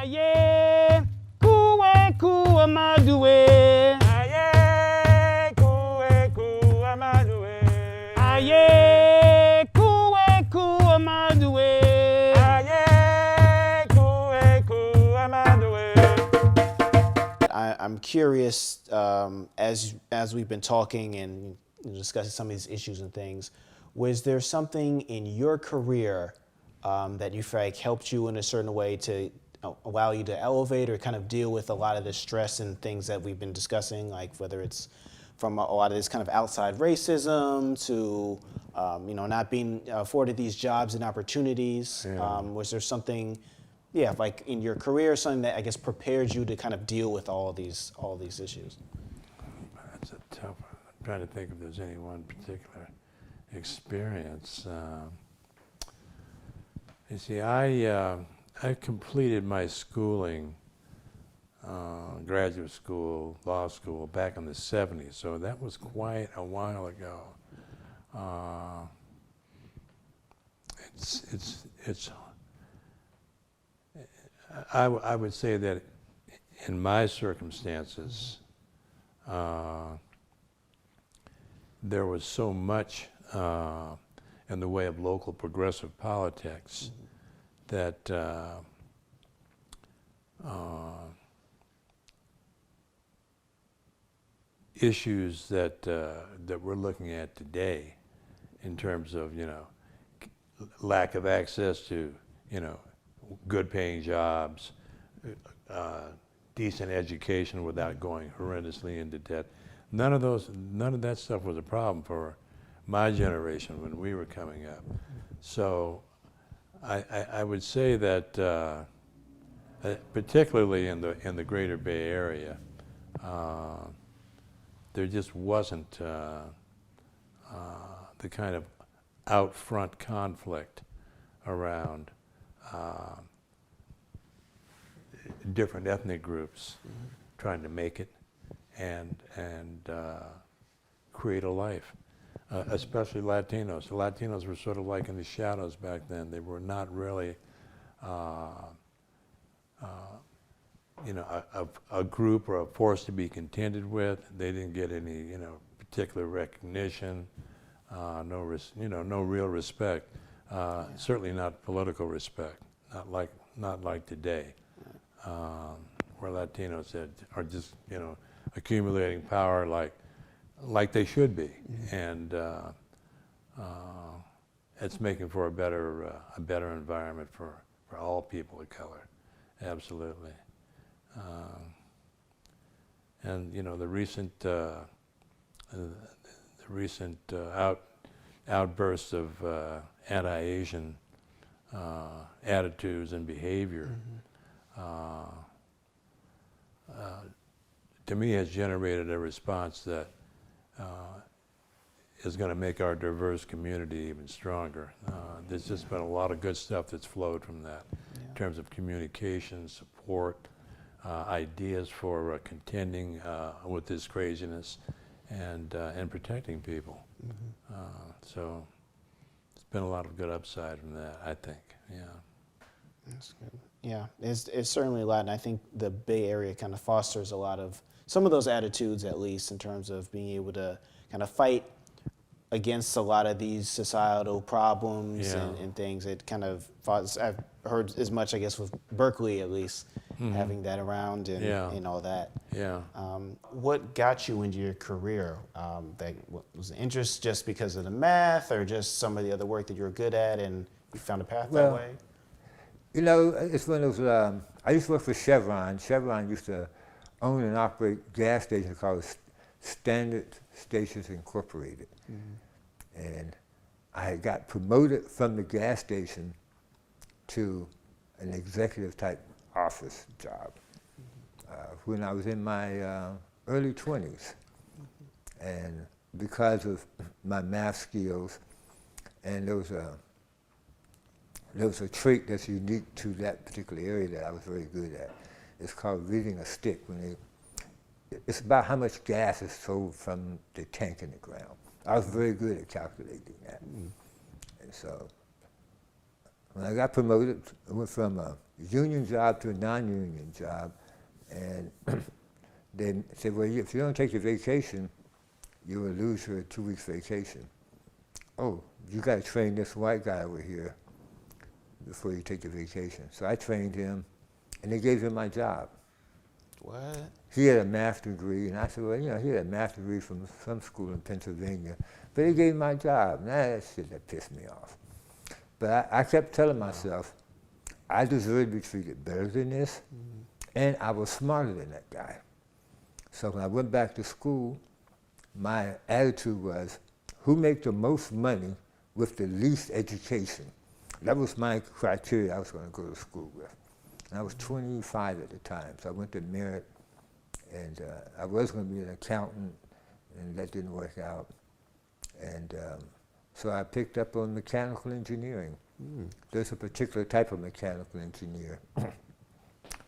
Aye, kuwe kuwa madue. Aye, kuwe madue. Aye, kuwe kuwa madue. Aye, kuwe madue. I'm curious, as we've been talking and discussing some of these issues and things, was there something in your career that you feel like helped you in a certain way to allow you to elevate or kind of deal with a lot of the stress and things that we've been discussing, like whether it's from a lot of this kind of outside racism to not being afforded these jobs and opportunities? Yeah. Was there something, like in your career, something that I guess prepared you to kind of deal with all these issues? That's a tough one. I'm trying to think if there's any one particular experience. You see, I completed my schooling, graduate school, law school, back in the 70s, so that was quite a while ago. I would say that in my circumstances, there was so much in the way of local progressive politics that issues that we're looking at today, in terms of lack of access to good-paying jobs, decent education without going horrendously into debt. None of that stuff was a problem for my generation when we were coming up. So I would say that particularly in the Greater Bay Area, there just wasn't the kind of out front conflict around different ethnic groups trying to make it and create a life. Especially Latinos. The Latinos were sort of like in the shadows back then. They were not really, a group or a force to be contended with. They didn't get any, particular recognition, no real respect. Certainly not political respect. Not like today, where Latinos are just, accumulating power like they should be, and it's making for a better environment for all people of color, absolutely. And the recent outbursts of anti-Asian attitudes and behavior, to me, has generated a response that is going to make our diverse community even stronger. There's just been a lot of good stuff that's flowed from that, in terms of communication, support, ideas for contending with this craziness, and protecting people. So there's been a lot of good upside from that, I think. Yeah. That's good. Yeah, it's certainly a lot, and I think the Bay Area kind of fosters a lot of some of those attitudes, at least in terms of being able to kind of fight against a lot of these societal problems and things. It kind of, I've heard as much, I guess, with Berkeley at least, having that around and all that. Yeah. What got you into your career? Was it interest just because of the math, or just some of the other work that you were good at and you found a path that way? It's one of those, I used to work for Chevron. Chevron used to own and operate gas stations called Standard Stations Incorporated. And I got promoted from the gas station to an executive type office job when I was in my early 20s. And because of my math skills, and there was a trait that's unique to that particular area that I was very good at. It's called reading a stick. It's about how much gas is sold from the tank in the ground. I was very good at calculating that. And so when I got promoted, I went from a union job to a non-union job, and they said, well, if you don't take your vacation, you will lose your 2 weeks vacation. Oh, you got to train this white guy over here before you take the vacation. So I trained him, and they gave him my job. What? He had a math degree, and I said, well, he had a math degree from some school in Pennsylvania, but they gave him my job. Now that shit that pissed me off. But I kept telling myself, I deserve to be treated better than this, and I was smarter than that guy. So when I went back to school, my attitude was, who make the most money with the least education? That was my criteria I was going to go to school with. And I was 25 at the time, so I went to Merit, and I was going to be an accountant, and that didn't work out. And so I picked up on mechanical engineering. There's a particular type of mechanical engineer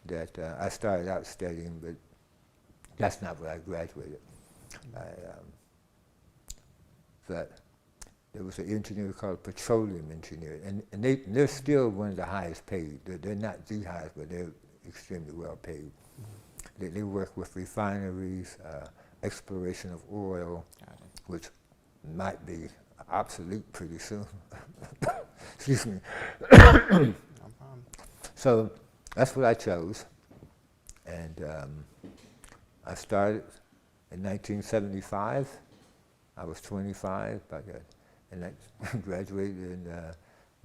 that I started out studying, but that's not what I graduated. But there was an engineer called petroleum engineer, and they're still one of the highest paid. They're not the highest, but they're extremely well paid. They work with refineries, exploration of oil, which might be obsolete pretty soon. Excuse me. No problem. So that's what I chose, and I started in 1975. I was 25, and I graduated in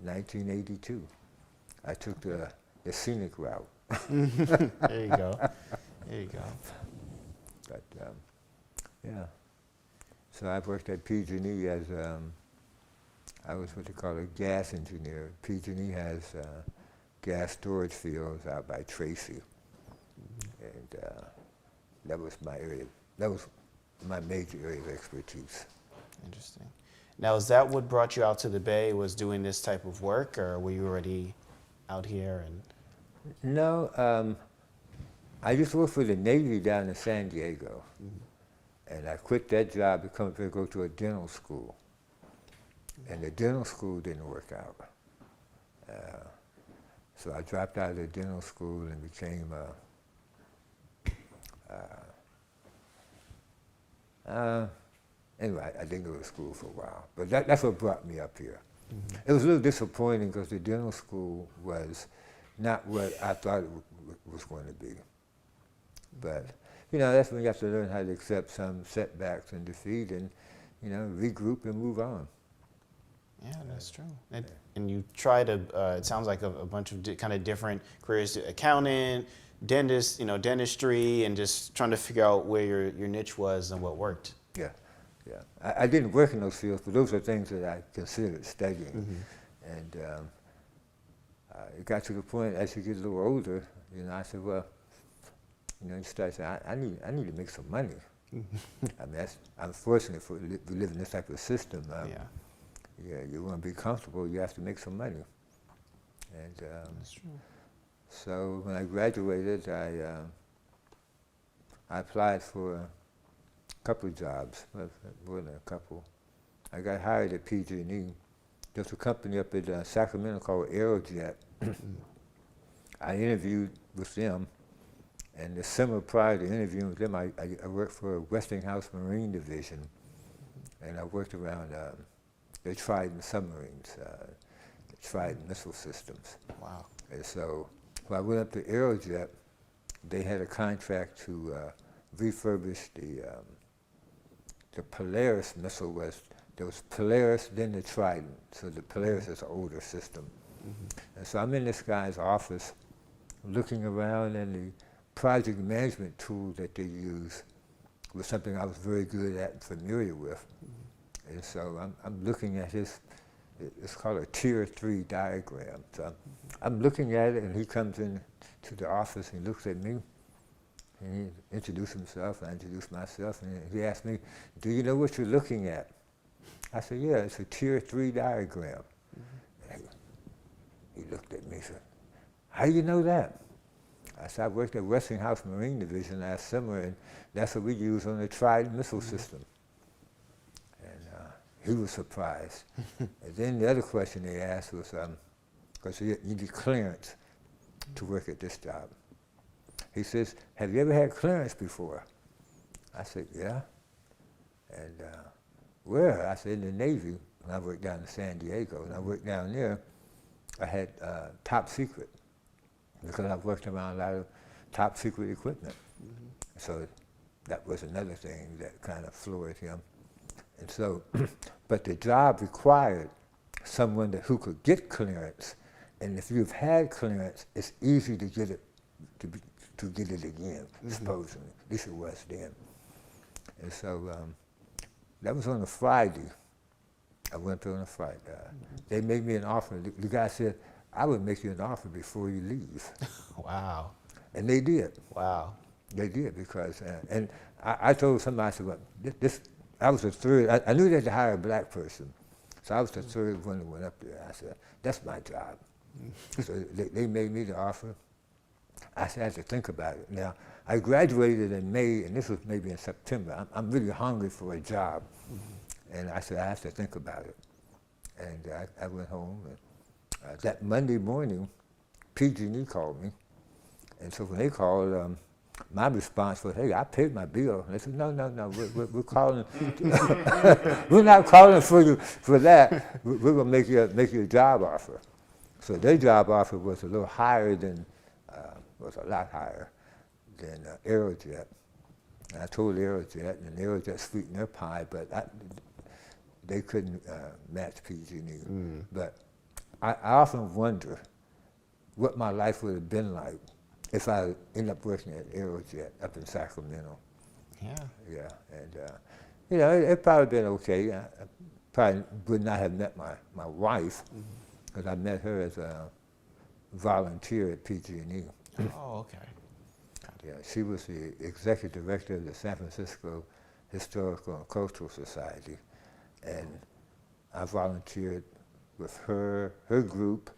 1982. I took the scenic route. There you go. There you go. But yeah. So I worked at PG&E as I was what they call a gas engineer. PG&E has gas storage fields out by Tracy, and that was my area. That was my major area of expertise. Interesting. Now, is that what brought you out to the Bay? Was doing this type of work, or were you already out here? And No, I used to work for the Navy down in San Diego, and I quit that job to come up here to go to a dental school. And the dental school didn't work out. So I dropped out of the dental school and became anyway, I didn't go to school for a while. But that's what brought me up here. It was a little disappointing because the dental school was not what I thought it was going to be. But, that's when you have to learn how to accept some setbacks and defeat and, regroup and move on. yeah, that's true. And you try to. It sounds like a bunch of kind of different careers: accountant, dentist, dentistry, and just trying to figure out where your niche was and what worked. Yeah. I didn't work in those fields, but those are things that I considered studying. And it got to the point as you get a little older, I said, well, you start saying, I need to make some money. I mean, I'm fortunate to live in this type of system. Yeah, you want to be comfortable, you have to make some money. And That's true. so when I graduated, I applied for a couple of jobs, more than a couple. I got hired at PG&E. There's a company up in Sacramento called Aerojet. I interviewed with them, and the summer prior to interviewing with them, I worked for Westinghouse Marine Division, and I worked around the Trident submarines, the Trident missile systems. Wow. And so when I went up to Aerojet, they had a contract to refurbish the Polaris missile. There was Polaris, then the Trident. So the Polaris is an older system. And so I'm in this guy's office looking around, and the project management tool that they use was something I was very good at and familiar with. And so I'm looking at it's called a Tier 3 diagram. So I'm looking at it, and he comes in to the office and he looks at me, and he introduced himself, I introduced myself, and he asked me, do you know what you're looking at? I said, yeah, it's a Tier 3 diagram. And he looked at me and said, how do you know that? I said, I worked at Westinghouse Marine Division last summer, and that's what we use on the Trident missile system. And he was surprised. And then the other question they asked was, because you need clearance to work at this job. He says, have you ever had clearance before? I said, yeah. And where? I said, in the Navy. When I worked down in San Diego. When I worked down there, I had top secret, because I worked around a lot of top secret equipment. So that was another thing that kind of floored him. And so, but the job required someone who could get clearance, and if you've had clearance, it's easy to get it to get it again, supposedly. At least it was then. And so that was on a Friday. I went there on a Friday. They made me an offer. The guy said, I would make you an offer before you leave. Wow. And they did. Wow. They did, because, and I told somebody, I said, well, I was the third. I knew they had to hire a black person. So I was the third one that went up there. I said, that's my job. So they made me the offer. I said, I had to think about it. Now, I graduated in May, and this was maybe in September. I'm really hungry for a job. And I said, I have to think about it. And I went home. And that Monday morning, PG&E called me. And so when they called, my response was, hey, I paid my bill. And they said, no, we're calling. We're not calling for you for that. We're going to make you a job offer. So their job offer was a little higher than, was a lot higher than Aerojet. And I told Aerojet, and Aerojet sweetened their pie, but they couldn't match PG&E. But I often wonder what my life would have been like if I ended up working at Aerojet up in Sacramento. Yeah. Yeah, and you know, it probably been okay. I probably would not have met my wife, because I met her as a volunteer at PG&E. Oh, okay. Yeah, she was the executive director of the San Francisco Historical and Cultural Society, and I volunteered with her group.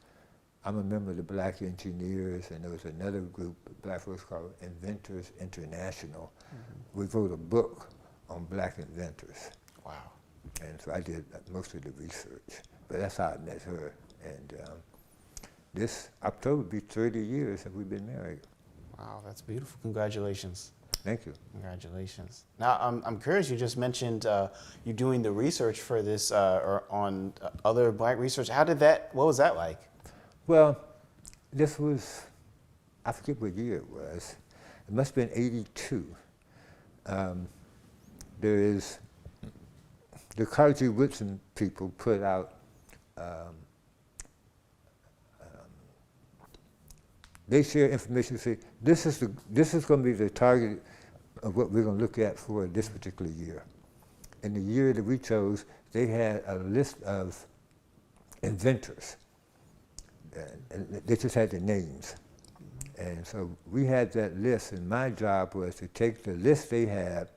I'm a member of the Black Engineers, and there was another group, black folks called Inventors International. We wrote a book on black inventors. Wow. And so I did most of the research. But that's how I met her. And this October will be 30 years that we've been married. Wow, that's beautiful. Congratulations. Thank you. Congratulations. Now, I'm curious, you just mentioned you doing the research for this or on other black research. What was that like? Well, this was, I forget what year it was. It must have been 82. There is, the Carnegie Woodson people put out, they share information, say, this is going to be the target of what we're going to look at for this particular year. In the year that we chose, they had a list of inventors. And they just had the names. And so we had that list, and my job was to take the list they had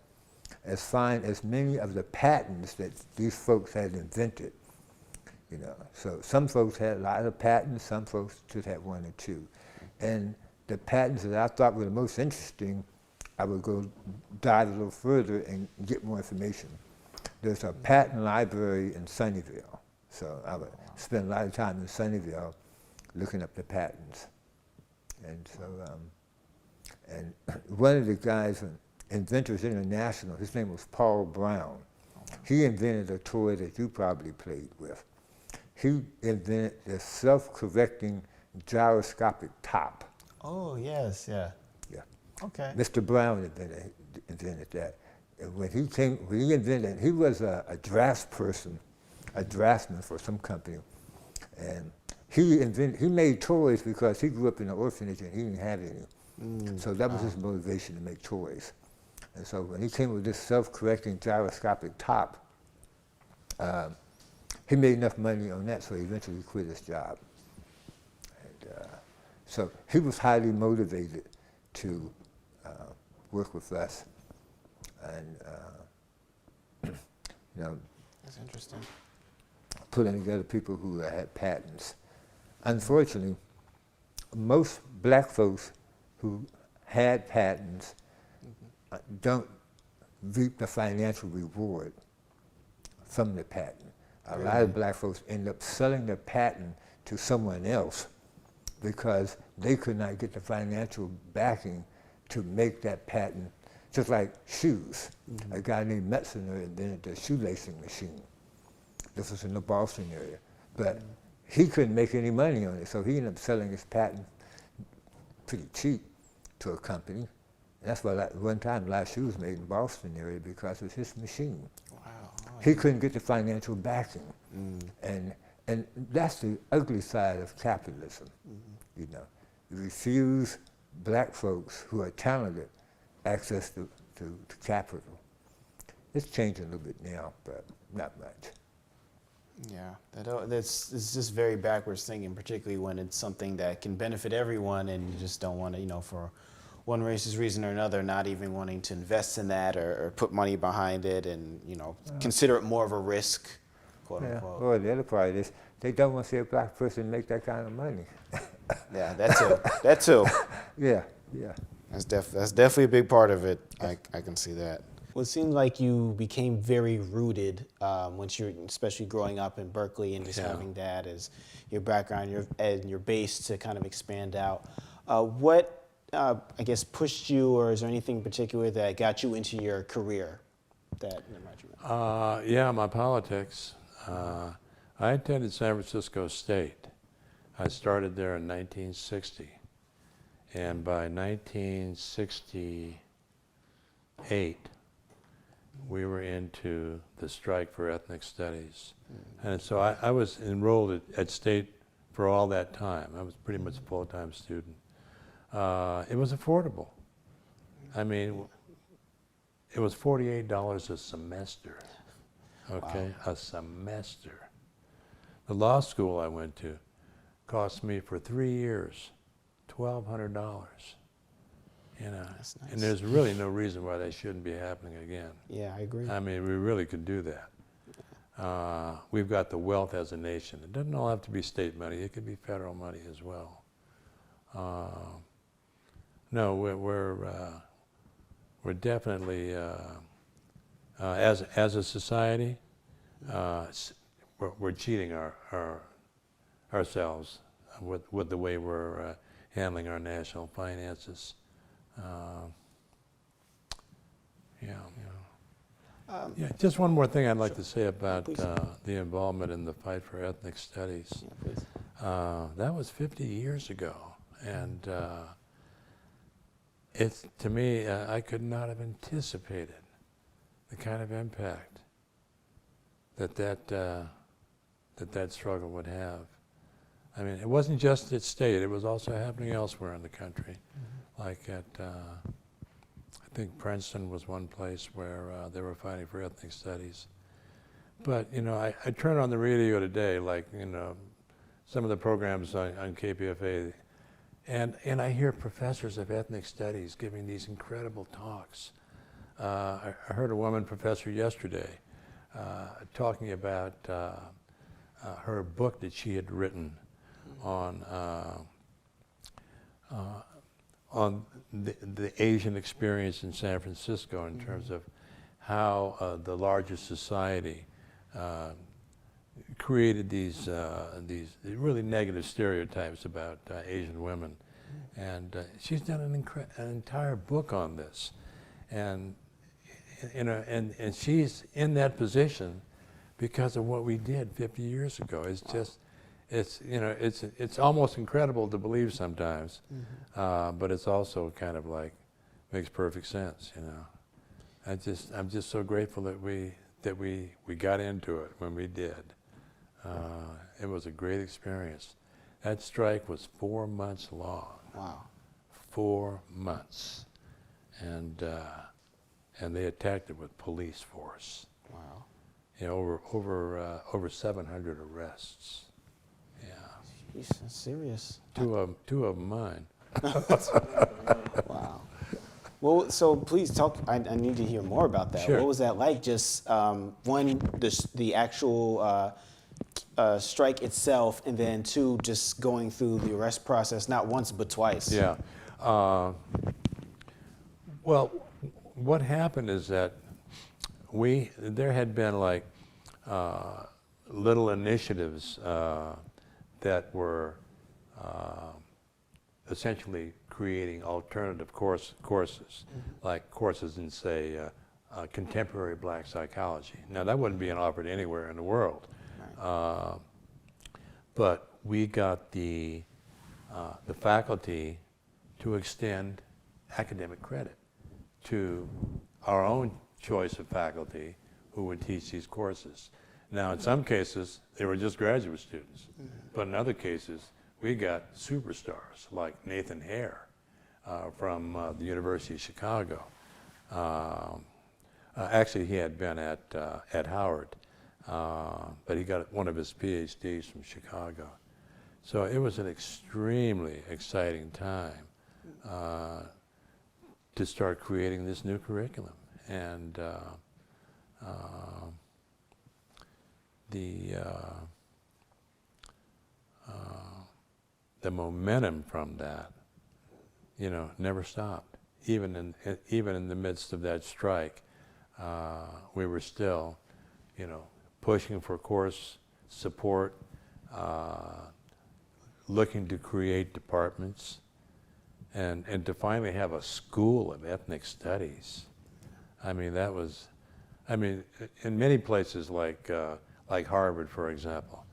and find as many of the patents that these folks had invented. You know, so some folks had a lot of patents, some folks just had one or two. And the patents that I thought were the most interesting, I would go dive a little further and get more information. There's a patent library in Sunnyvale, so I would spend a lot of time in Sunnyvale looking up the patents. And so, and one of the guys from Inventors International, his name was Paul Brown. He invented a toy that you probably played with. He invented the self-correcting gyroscopic top. Oh, yes, yeah. Yeah. Okay. Mr. Brown invented that. And when he invented it, he was a draftsman for some company. And he made toys because he grew up in an orphanage and he didn't have any. So that was his motivation to make toys. And so when he came up with this self-correcting gyroscopic top, he made enough money on that, so he eventually quit his job. And so he was highly motivated to work with us. And you know, That's interesting. putting together people who had patents. Unfortunately, most black folks who had patents don't reap the financial reward from the patent. A lot of black folks end up selling the patent to someone else because they could not get the financial backing to make that patent. Just like shoes. A guy named Metzner invented the shoelacing machine. This was in the Boston area. But he couldn't make any money on it, so he ended up selling his patent pretty cheap to a company. And that's why one time a lot of shoes made in Boston area because it was his machine. Wow. He couldn't get the financial backing. And that's the ugly side of capitalism. You know, you refuse black folks who are talented access to capital. It's changing a little bit now, but not much. Yeah, it's just very backwards thinking, particularly when it's something that can benefit everyone, and you just don't want to, you know, for one racist reason or another, not even wanting to invest in that or put money behind it, and you know, consider it more of a risk, quote unquote. Well, the other part is they don't want to see a black person make that kind of money. Yeah, that too. That too. Yeah. That's definitely a big part of it. I can see that. Well, it seemed like you became very rooted once you're, especially growing up in Berkeley and just having that as your background, your base to kind of expand out. What, I guess, pushed you, or is there anything in particular that got you into your career that my politics. I attended San Francisco State. I started there in 1960. And by 1968, we were into the strike for ethnic studies. And so I was enrolled at State for all that time. I was pretty much a full-time student. It was affordable. I mean, it was $48 a semester, okay? Wow. A semester. The law school I went to cost me for 3 years $1,200. You know, that's nice. And there's really no reason why that shouldn't be happening again. Yeah, I agree. I mean, we really could do that. We've got the wealth as a nation. It doesn't all have to be state money. It could be federal money as well. No, we're definitely as a society, we're cheating ourselves with the way we're handling our national finances. Just one more thing I'd like to say about the involvement in the fight for ethnic studies. Yeah, please. That was 50 years ago, and it's, to me, I could not have anticipated the kind of impact that struggle would have. I mean, it wasn't just at State, it was also happening elsewhere in the country. Like at, I think Princeton was one place where they were fighting for ethnic studies. But, you know, I turn on the radio today, like, you know, some of the programs on KPFA, and I hear professors of ethnic studies giving these incredible talks. I heard a woman professor yesterday talking about her book that she had written on the Asian experience in San Francisco in terms of how the larger society created these really negative stereotypes about Asian women, and she's done an entire book on this, and you know, and she's in that position because of what we did 50 years ago. It's just, it's, you know, it's almost incredible to believe sometimes, but it's also kind of like makes perfect sense, you know. I'm just so grateful that we got into it when we did. It was a great experience. That strike was 4 months long. Wow. 4 months, and they attacked it with police force. Wow. You know, over 700 arrests. Yeah. Jeez, that's serious. Two of them mine. Wow. Well, so please talk. I need to hear more about that. Sure. What was that like? Just one, the actual strike itself, and then two, just going through the arrest process, not once but twice. Yeah. Well, what happened is that there had been like little initiatives that were essentially creating alternative courses, like courses in, say, contemporary black psychology. Now, that wouldn't be offered anywhere in the world. Right. But we got the faculty to extend academic credit to our own choice of faculty who would teach these courses. Now, in some cases, they were just graduate students, but in other cases, we got superstars like Nathan Hare from the University of Chicago. Actually, he had been at Howard, but he got one of his PhDs from Chicago. So it was an extremely exciting time to start creating this new curriculum. And the momentum from that, never stopped. Even in the midst of that strike, we were still, pushing for course support, looking to create departments, and to finally have a school of ethnic studies. I mean, in many places like Harvard, for example,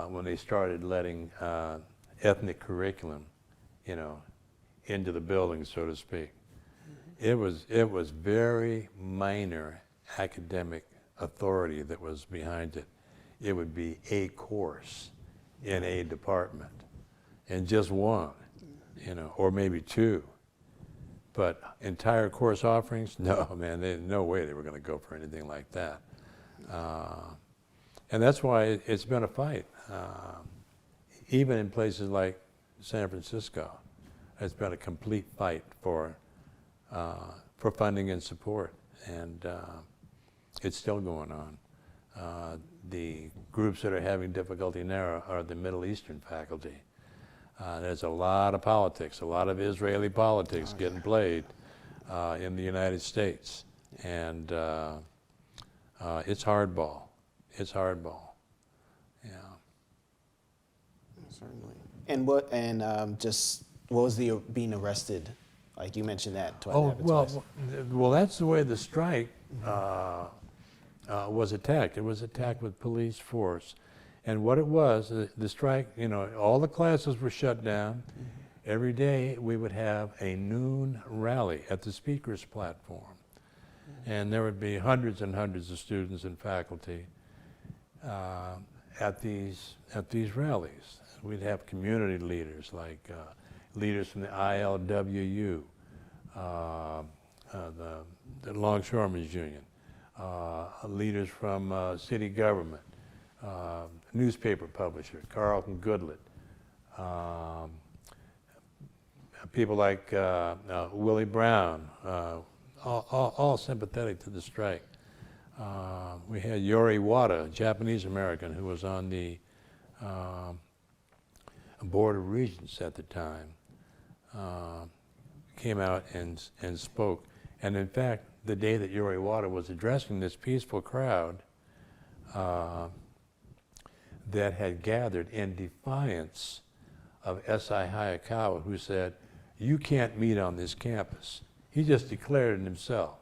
when they started letting ethnic curriculum, into the building, so to speak, it was very minor academic authority that was behind it. It would be a course in a department, and just one, or maybe two. But entire course offerings, no, man, no way they were going to go for anything like that. And that's why it's been a fight. Even in places like San Francisco, it's been a complete fight for funding and support, and it's still going on. The groups that are having difficulty now are the Middle Eastern faculty. There's a lot of politics, a lot of Israeli politics getting played in the United States, and it's hardball. It's hardball. Yeah. Certainly. And just what was the being arrested? Like you mentioned that twice. Well, that's the way the strike was attacked. It was attacked with police force. And what it was, the strike, all the classes were shut down. Every day we would have a noon rally at the speaker's platform. And there would be hundreds and hundreds of students and faculty at these rallies. We'd have community leaders, like leaders from the ILWU, the Longshoremen's Union, leaders from city government, newspaper publisher, Carlton Goodlett, people like Willie Brown, all sympathetic to the strike. We had Yori Wada, a Japanese American who was on the Board of Regents at the time, came out and spoke. And in fact, the day that Yori Wada was addressing this peaceful crowd that had gathered in defiance of S.I. Hayakawa, who said, "You can't meet on this campus." He just declared it himself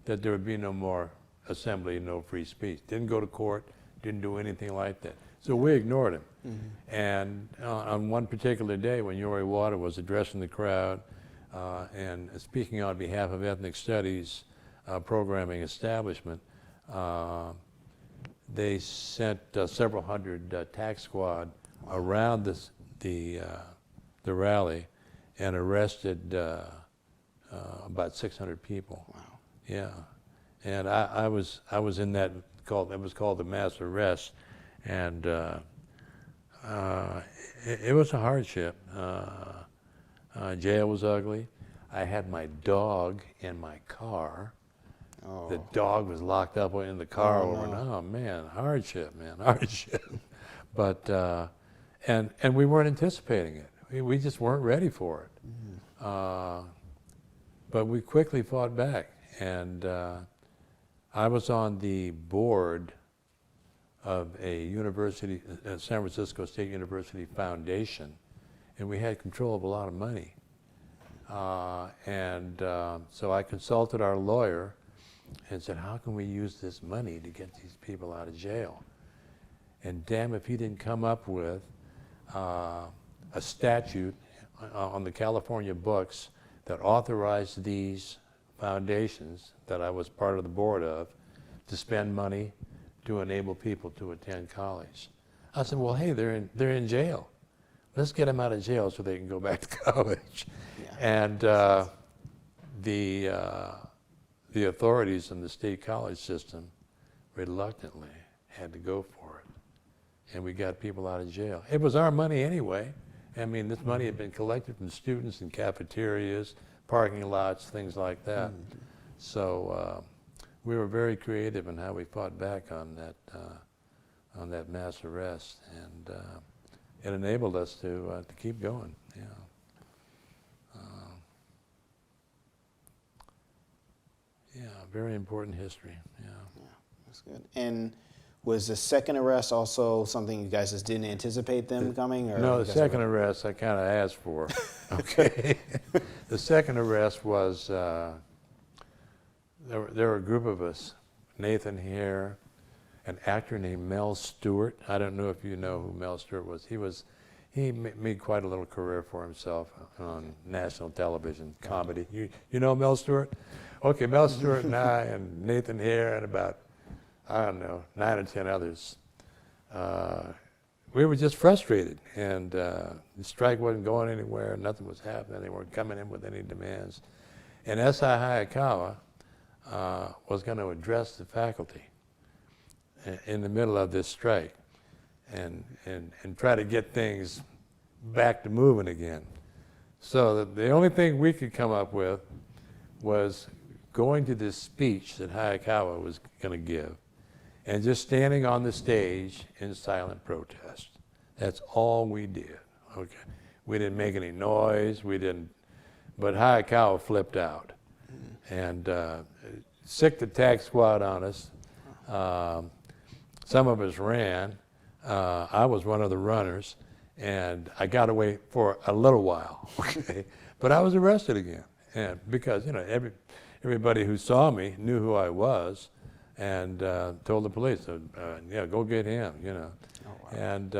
that there would be no more assembly, no free speech. Didn't go to court, didn't do anything like that. So we ignored him. Mm-hmm. And on one particular day when Yori Wada was addressing the crowd and speaking on behalf of ethnic studies programming establishment, they sent several hundred TAC squad around the rally and arrested about 600 people. Wow. Yeah, and I was in that it was called the mass arrest, and it was a hardship. Jail was ugly. I had my dog in my car. Oh. The dog was locked up in the car oh man, hardship. But and we weren't anticipating it. We just weren't ready for it. Mm-hmm. But we quickly fought back, and I was on the board of a university, San Francisco State University Foundation, and we had control of a lot of money. So I consulted our lawyer and said, how can we use this money to get these people out of jail? And damn if he didn't come up with a statute on the California books that authorized these foundations that I was part of the board of to spend money to enable people to attend college. I said, well, hey, they're in jail. Let's get them out of jail so they can go back to college. Yeah. And the authorities in the state college system reluctantly had to go for it. And we got people out of jail. It was our money anyway. I mean, this money had been collected from students in cafeterias, parking lots, things like that. Mm-hmm. So we were very creative in how we fought back on that mass arrest, and it enabled us to keep going. Yeah. Yeah, very important history. Yeah. Yeah, that's good. And was the second arrest also something you guys just didn't anticipate them coming? Or no, the second arrest I kind of asked for. Okay. The second arrest was, there were a group of us, Nathan Hare, an actor named Mel Stewart. I don't know if you know who Mel Stewart was. He made quite a little career for himself on national television, comedy. You know Mel Stewart? Okay, Mel Stewart and I and Nathan Hare and about, I don't know, 9 or 10 others. We were just frustrated, and the strike wasn't going anywhere, nothing was happening, they weren't coming in with any demands. And S.I. Hayakawa was going to address the faculty in the middle of this strike and try to get things back to moving again. So the only thing we could come up with was going to this speech that Hayakawa was going to give and just standing on the stage in silent protest. That's all we did. Okay, we didn't make any noise, but Hayakawa flipped out and sicked the tax squad on us. Some of us ran. I was one of the runners, and I got away for a little while. Okay, but I was arrested again, and because everybody who saw me knew who I was, and told the police, "Yeah, go get him." Oh, wow. And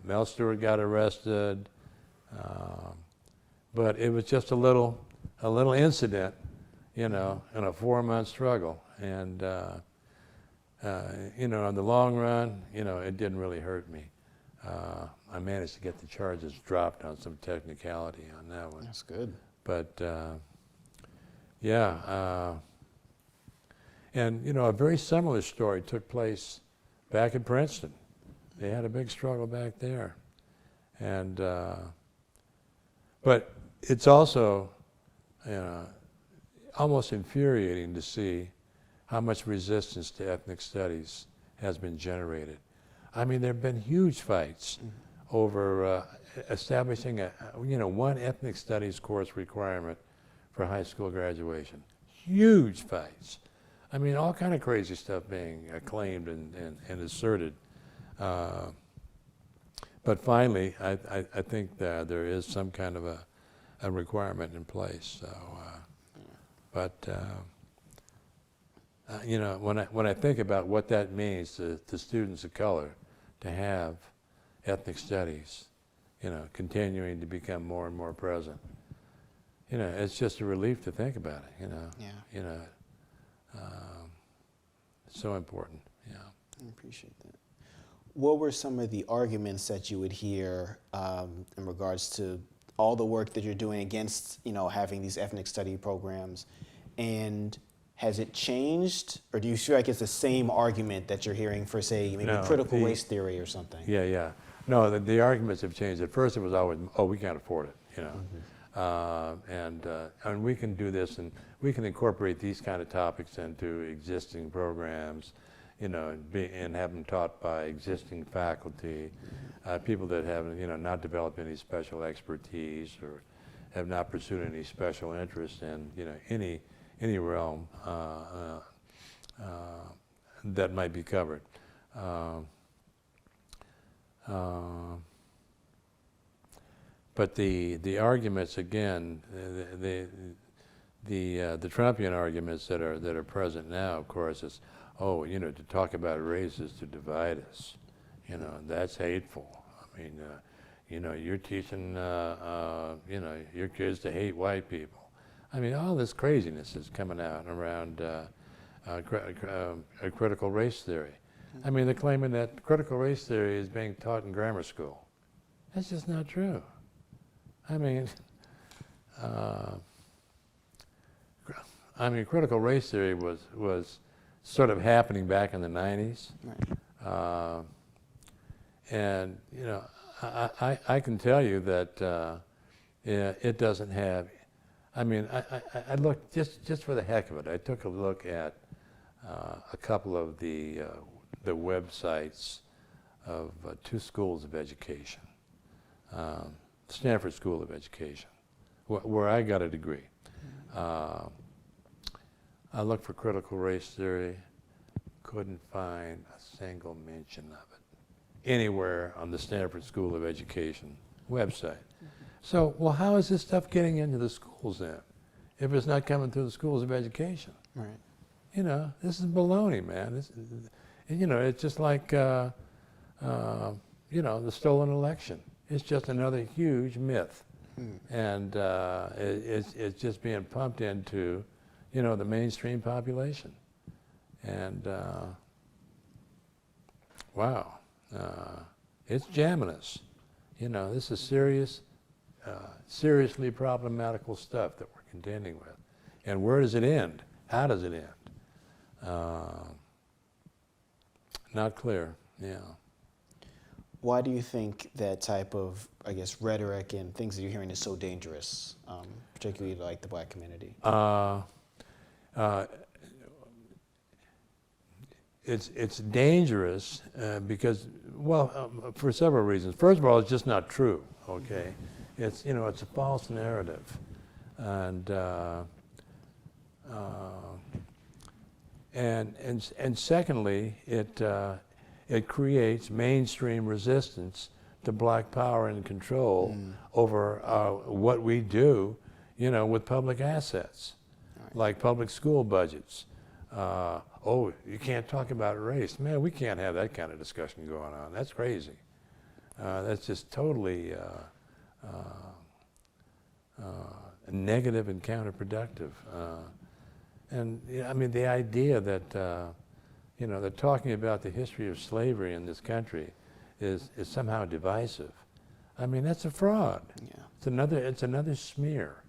Mel Stewart got arrested, but it was just a little incident, in a 4-month struggle, and in the long run, it didn't really hurt me. I managed to get the charges dropped on some technicality on that one. That's good. But yeah, and a very similar story took place back in Princeton. They had a big struggle back there, and but it's also almost infuriating to see how much resistance to ethnic studies has been generated. I mean, there have been huge fights over establishing one ethnic studies course requirement for high school graduation. Huge fights. I mean, all kind of crazy stuff being claimed and asserted. But finally, I think that there is some kind of a requirement in place. So, but when I think about what that means to students of color to have ethnic studies, continuing to become more and more present, it's just a relief to think about it. Yeah. It's so important. Yeah. I appreciate that. What were some of the arguments that you would hear in regards to all the work that you're doing against, having these ethnic study programs, and has it changed, or do you feel like it's the same argument that you're hearing for, say, maybe critical race theory or something? Yeah. No, the arguments have changed. At first, it was always, we can't afford it, and we can do this, and we can incorporate these kind of topics into existing programs, and have them taught by existing faculty, people that have, not developed any special expertise or have not pursued any special interest in, any realm that might be covered. But the arguments again, the Trumpian arguments that are present now, of course, is, oh, you know, to talk about race is to divide us. You know, that's hateful. I mean, you know, you're teaching, you know, your kids to hate white people. I mean, all this craziness is coming out around critical race theory. I mean, they're claiming that critical race theory is being taught in grammar school. That's just not true. I mean, critical race theory was sort of happening back in the 90s. Right. And, you know, I can tell you that it doesn't have, I mean, I looked, just for the heck of it, I took a look at a couple of the websites of two schools of education. Stanford School of Education, where I got a degree. I looked for critical race theory, couldn't find a single mention of it anywhere on the Stanford School of Education website. So, well, how is this stuff getting into the schools then, if it's not coming through the schools of education? Right. You know, this is baloney, man. You know, it's just like, you know, the stolen election. It's just another huge myth. And it's just being pumped into, you know, the mainstream population. And wow, it's jamming us. You know, this is serious, seriously problematical stuff that we're contending with. And where does it end? How does it end? Not clear, yeah. Why do you think that type of, I guess, rhetoric and things that you're hearing is so dangerous, particularly like the black community? It's dangerous because, well, for several reasons. First of all, it's just not true. Okay, it's, you know, it's a false narrative, and secondly, it creates mainstream resistance to black power and control over what we do, you know, with public assets, like public school budgets. Oh, you can't talk about race. Man, we can't have that kind of discussion going on. That's crazy. That's just totally negative and counterproductive. And yeah, I mean, the idea that you know, that talking about the history of slavery in this country is somehow divisive. I mean, that's a fraud. Yeah. It's another smear.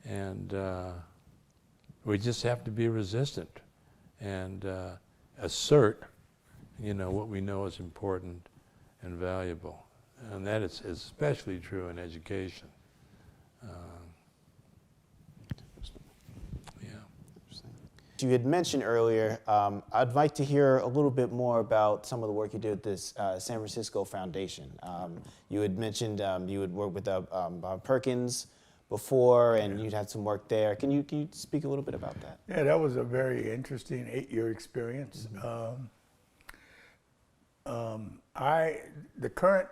And we just have to be resistant and assert, you know, what we know is important and valuable. And that is especially true in education. You had mentioned earlier, I'd like to hear a little bit more about some of the work you did with this San Francisco Foundation. You had mentioned you had worked with Bob Perkins before, and you'd had some work there. Can you speak a little bit about that? Yeah, that was a very interesting 8-year experience. The current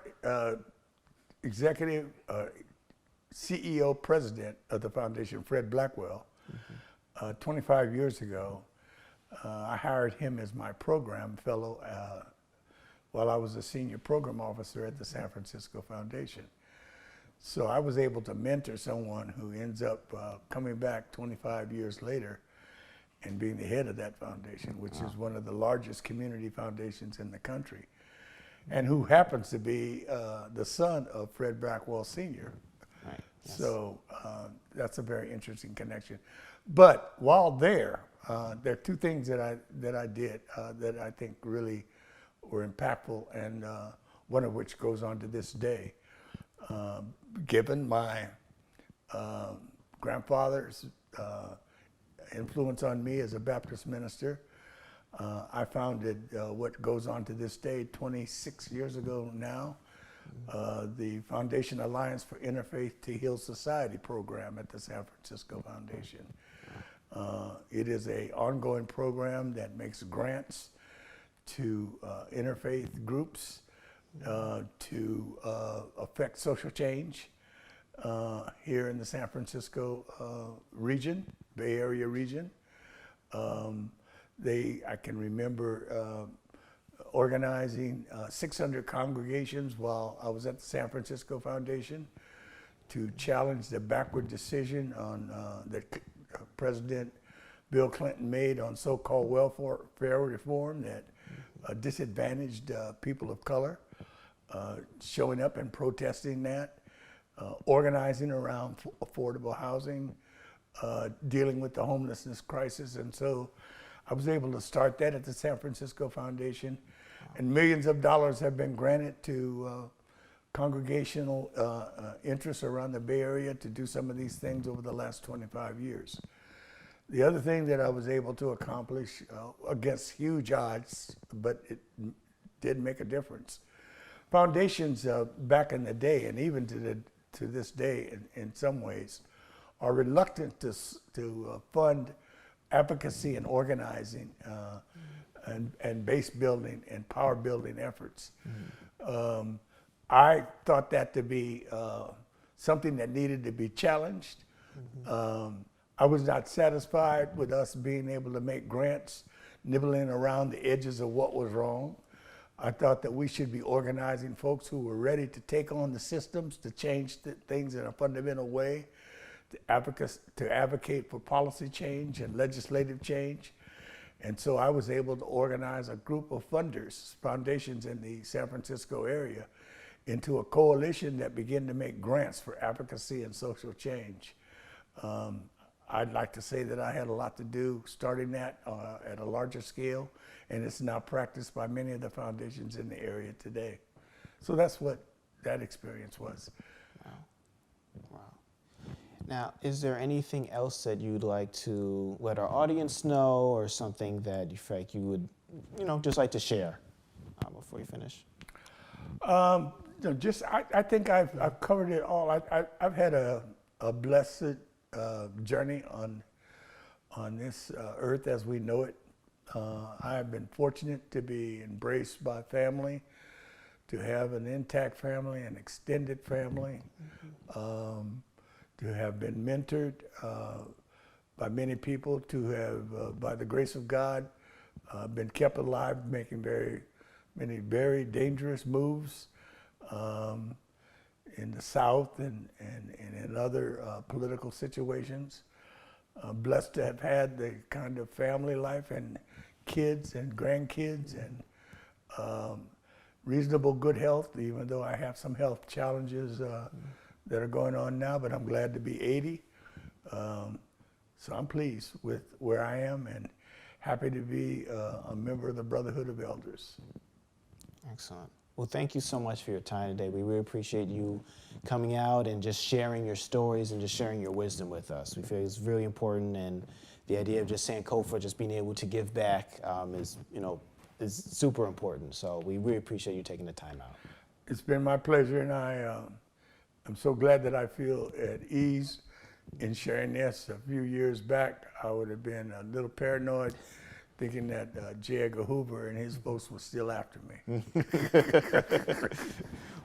executive CEO president of the foundation, Fred Blackwell, 25 years ago, I hired him as my program fellow while I was a senior program officer at the San Francisco Foundation. So I was able to mentor someone who ends up coming back 25 years later and being the head of that foundation, which is one of the largest community foundations in the country, and who happens to be the son of Fred Blackwell Sr. Right. Yes. So that's a very interesting connection. But while there are two things that I did that I think really were impactful, and one of which goes on to this day. Given my grandfather's influence on me as a Baptist minister, I founded what goes on to this day, 26 years ago now, the Foundation Alliance for Interfaith to Heal Society program at the San Francisco Foundation. It is an ongoing program that makes grants to interfaith groups to affect social change here in the San Francisco region, Bay Area region. I can remember organizing 600 congregations while I was at the San Francisco Foundation to challenge the backward decision on that President Bill Clinton made on so-called welfare reform that disadvantaged people of color, showing up and protesting that, organizing around affordable housing, dealing with the homelessness crisis. And so I was able to start that at the San Francisco Foundation, and millions of dollars have been granted to congregational interests around the Bay Area to do some of these things over the last 25 years. The other thing that I was able to accomplish against huge odds, but it did make a difference. Foundations back in the day, and even to this day in some ways, are reluctant to fund advocacy and organizing and base building and power building efforts. I thought that to be something that needed to be challenged. I was not satisfied with us being able to make grants nibbling around the edges of what was wrong. I thought that we should be organizing folks who were ready to take on the systems to change things in a fundamental way, to advocate for policy change and legislative change. And so I was able to organize a group of funders, foundations in the San Francisco area, into a coalition that began to make grants for advocacy and social change. I'd like to say that I had a lot to do starting that at a larger scale, and it's now practiced by many of the foundations in the area today. So that's what that experience was. Wow. Wow. Now, is there anything else that you'd like to let our audience know, or something that you feel like you would, just like to share before you finish? I think I've covered it all. I've had a blessed journey on this earth as we know it. I have been fortunate to be embraced by family, to have an intact family, an extended family, to have been mentored by many people, to have, by the grace of God, been kept alive, making many very dangerous moves in the South and in other political situations. Blessed to have had the kind of family life and kids and grandkids and reasonable good health, even though I have some health challenges that are going on now, but I'm glad to be 80. So I'm pleased with where I am and happy to be a member of the Brotherhood of Elders. Excellent. Well, thank you so much for your time today. We really appreciate you coming out and just sharing your stories and just sharing your wisdom with us. We feel it's really important, and the idea of just Sankofa, just being able to give back is super important. So we really appreciate you taking the time out. It's been my pleasure, and I'm so glad that I feel at ease in sharing this. A few years back, I would have been a little paranoid, thinking that J. Edgar Hoover and his folks were still after me.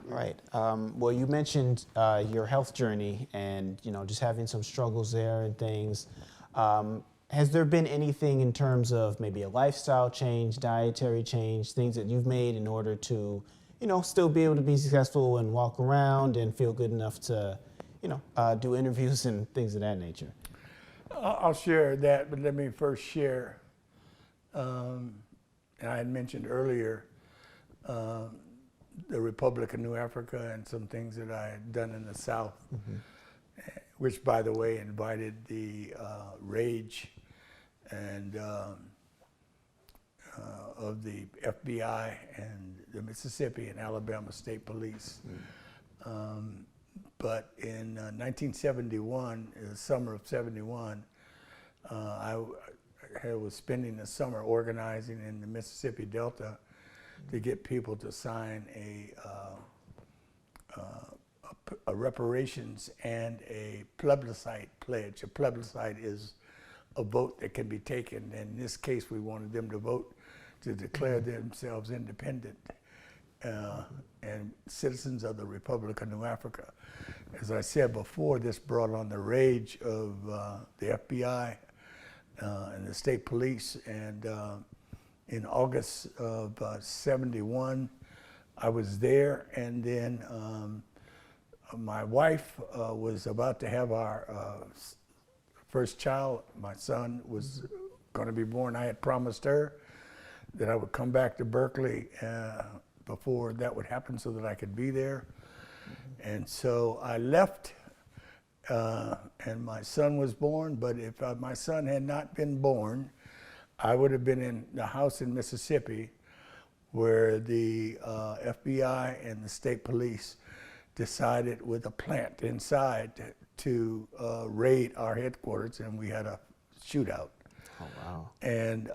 Right. Well, you mentioned your health journey and just having some struggles there and things. Has there been anything in terms of maybe a lifestyle change, dietary change, things that you've made in order to still be able to be successful and walk around and feel good enough to do interviews and things of that nature? I'll share that, but let me first share. And I had mentioned earlier the Republic of New Africa and some things that I had done in the South, which, by the way, invited the rage and of the FBI and the Mississippi and Alabama State Police. But in 1971, the summer of '71, I was spending the summer organizing in the Mississippi Delta to get people to sign a reparations and a plebiscite pledge. A plebiscite is a vote that can be taken. In this case, we wanted them to vote to declare themselves independent and citizens of the Republic of New Africa. As I said before, this brought on the rage of the FBI and the state police. And in August of '71, I was there, and then my wife was about to have our first child. My son was going to be born. I had promised her that I would come back to Berkeley before that would happen so that I could be there. And so I left, and my son was born. But if my son had not been born, I would have been in the house in Mississippi where the FBI and the state police decided with a plant inside to raid our headquarters, and we had a shootout. Oh, wow. And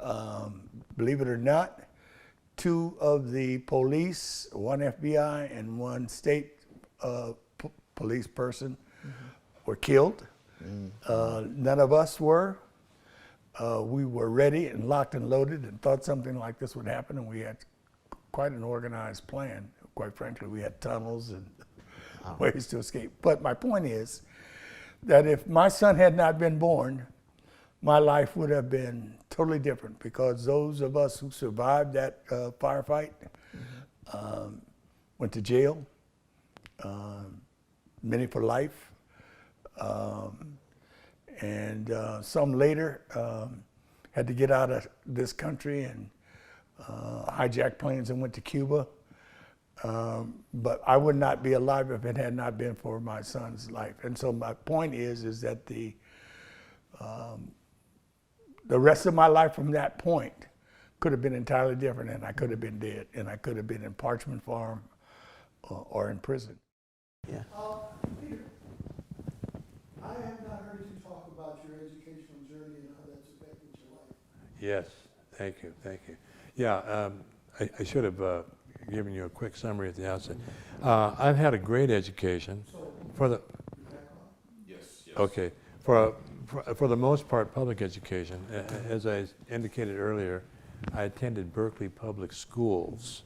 believe it or not, 2 of the police, 1 FBI and 1 state police person were killed. None of us were. We were ready and locked and loaded and thought something like this would happen, and we had quite an organized plan. Quite frankly, we had tunnels and ways to escape. But my point is that if my son had not been born, my life would have been totally different, because those of us who survived that firefight went to jail, many for life, and some later had to get out of this country and hijacked planes and went to Cuba. But I would not be alive if it had not been for my son's life. And so my point is that the rest of my life from that point could have been entirely different, and I could have been dead, and I could have been in Parchment Farm or in prison. Yeah. Peter, I have not heard you talk about your educational journey and how that's affected your life. Yes, thank you, thank you. Yeah, I should have given you a quick summary at the outset. I've had a great education for the. Yes. Okay, for the most part, public education. As I indicated earlier, I attended Berkeley Public Schools.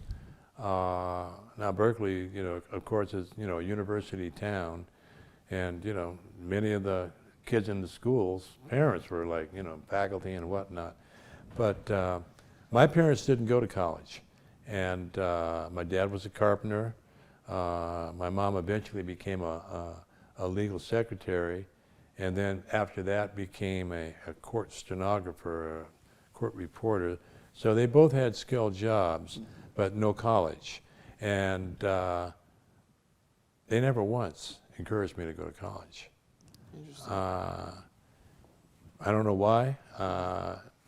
Now Berkeley, of course, is a university town, and many of the kids in the schools, parents were like faculty and whatnot. But my parents didn't go to college, and my dad was a carpenter. My mom eventually became a legal secretary, and then after that became a court stenographer, a court reporter. So they both had skilled jobs, but no college. And they never once encouraged me to go to college. Interesting. I don't know why.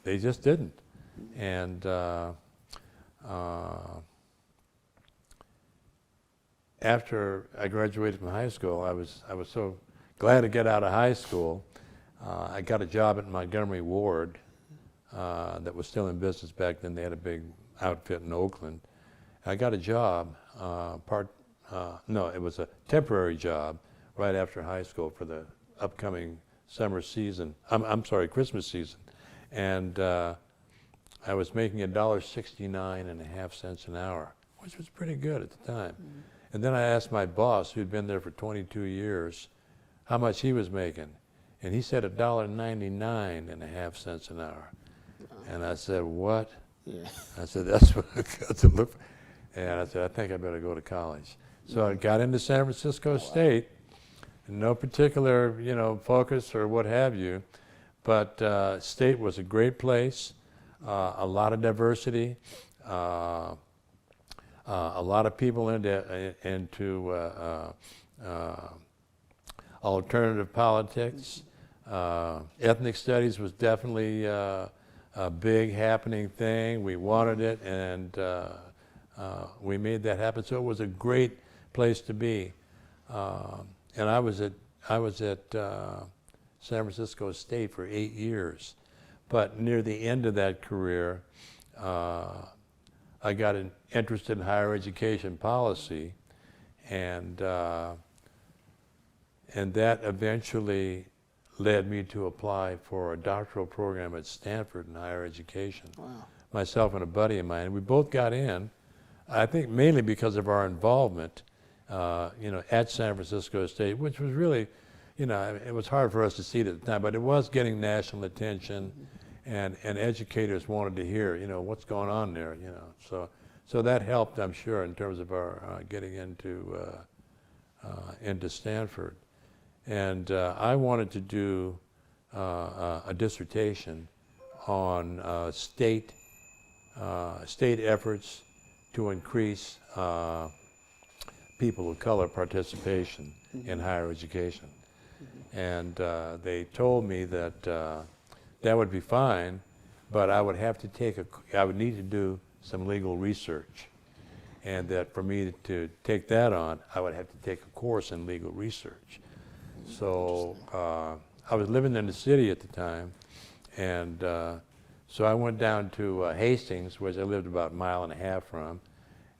They just didn't. And after I graduated from high school, I was so glad to get out of high school. I got a job at Montgomery Ward that was still in business back then. They had a big outfit in Oakland. I got a job, it was a temporary job right after high school for the upcoming summer season. I'm sorry, Christmas season. And I was making $1.69.5 an hour, which was pretty good at the time. And then I asked my boss, who'd been there for 22 years, how much he was making. And he said $1.99.5 an hour. And I said, what? Yeah. I said, that's what I got to look for. And I said, I think I better go to college. So I got into San Francisco State, no particular, focus or what have you, but State was a great place, a lot of diversity, a lot of people into alternative politics. Ethnic studies was definitely a big happening thing. We wanted it, and we made that happen. So it was a great place to be. And I was at San Francisco State for 8 years. But near the end of that career, I got interested in higher education policy, and that eventually led me to apply for a doctoral program at Stanford in higher education. Wow. Myself and a buddy of mine, we both got in, I think mainly because of our involvement, at San Francisco State, which was really, it was hard for us to see it at the time, but it was getting national attention, and educators wanted to hear, what's going on there, So that helped, I'm sure, in terms of our getting into Stanford. And I wanted to do a dissertation on state efforts to increase people of color participation in higher education. And they told me that that would be fine, but I would have to I would need to do some legal research. And that for me to take that on, I would have to take a course in legal research. So I was living in the city at the time, and so I went down to Hastings, which I lived about a mile and a half from,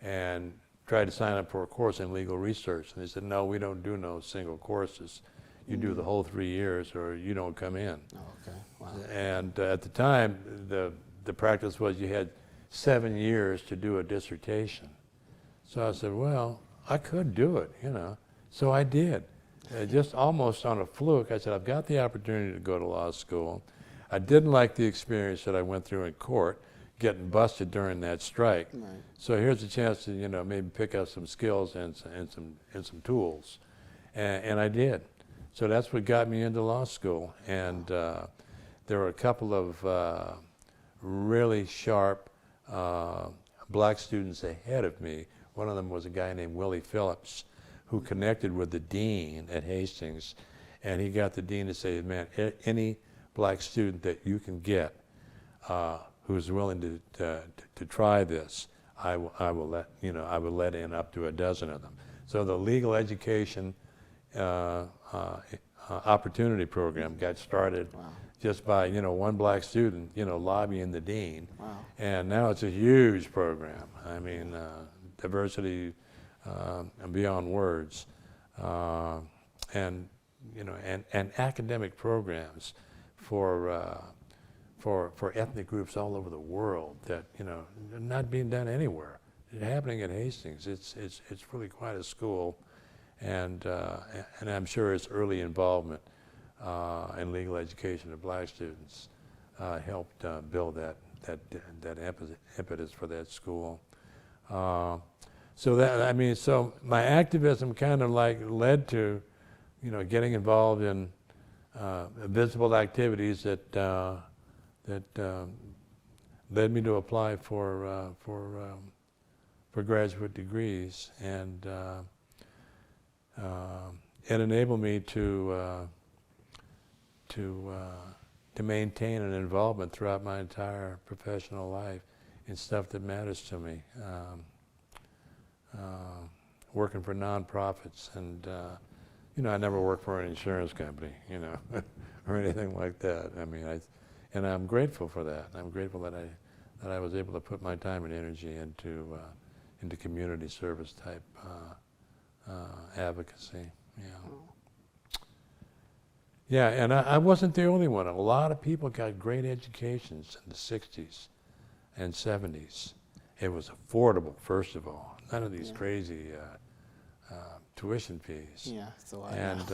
and tried to sign up for a course in legal research. And they said, no, we don't do no single courses. You do the whole 3 years or you don't come in. Oh, okay. Wow. And at the time, the practice was you had 7 years to do a dissertation. So I said, well, I could do it, So I did. Just almost on a fluke, I said, I've got the opportunity to go to law school. I didn't like the experience that I went through in court, getting busted during that strike. Right. So here's a chance to, maybe pick up some skills and some tools. And I did. So that's what got me into law school. And there were a couple of really sharp black students ahead of me. One of them was a guy named Willie Phillips, who connected with the dean at Hastings, and he got the dean to say, man, any black student that you can get who's willing to try this, I will let in up to a dozen of them. So the legal education opportunity program got started just by one black student lobbying the dean. Wow. And now it's a huge program. I mean, diversity and beyond words, and academic programs for ethnic groups all over the world that not being done anywhere. It's happening at Hastings. It's really quite a school, and I'm sure its early involvement in legal education of black students helped build that impetus for that school. So my activism kind of led to, getting involved in visible activities that led me to apply for graduate degrees, and it enabled me to maintain an involvement throughout my entire professional life in stuff that matters to me. Working for nonprofits, and I never worked for an insurance company, or anything like that. I mean, and I'm grateful for that. I'm grateful that I was able to put my time and energy into community service type advocacy. Yeah, and I wasn't the only one. A lot of people got great educations in the 60s and 70s. It was affordable, first of all. None of these crazy tuition fees. Yeah, it's a lot. And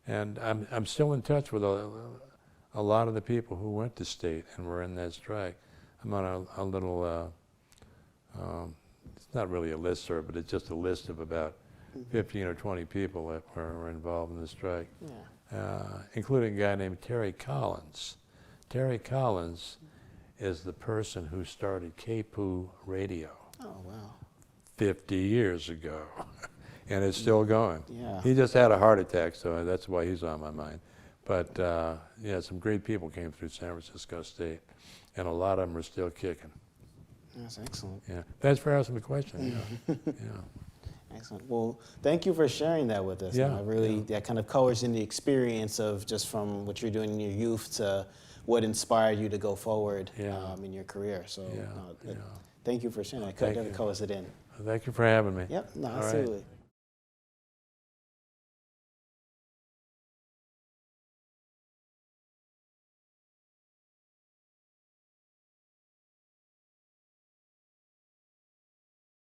and I'm still in touch with a lot of the people who went to state and were in that strike. I'm on a little, it's not really a listserv, but it's just a list of about 15 or 20 people that were involved in the strike, including a guy named Terry Collins. Terry Collins is the person who started KPOO Radio. Oh, wow. 50 years ago, and it's still going. Yeah. He just had a heart attack, so that's why he's on my mind. But some great people came through San Francisco State, and a lot of them are still kicking. That's excellent. Yeah, thanks for asking the question. Excellent. Well, thank you for sharing that with us. Yeah, that kind of colors in the experience of just from what you're doing in your youth to what inspired you to go forward in your career. So thank you for sharing that. That colors it in. Thank you for having me. Yep, no, All absolutely. right.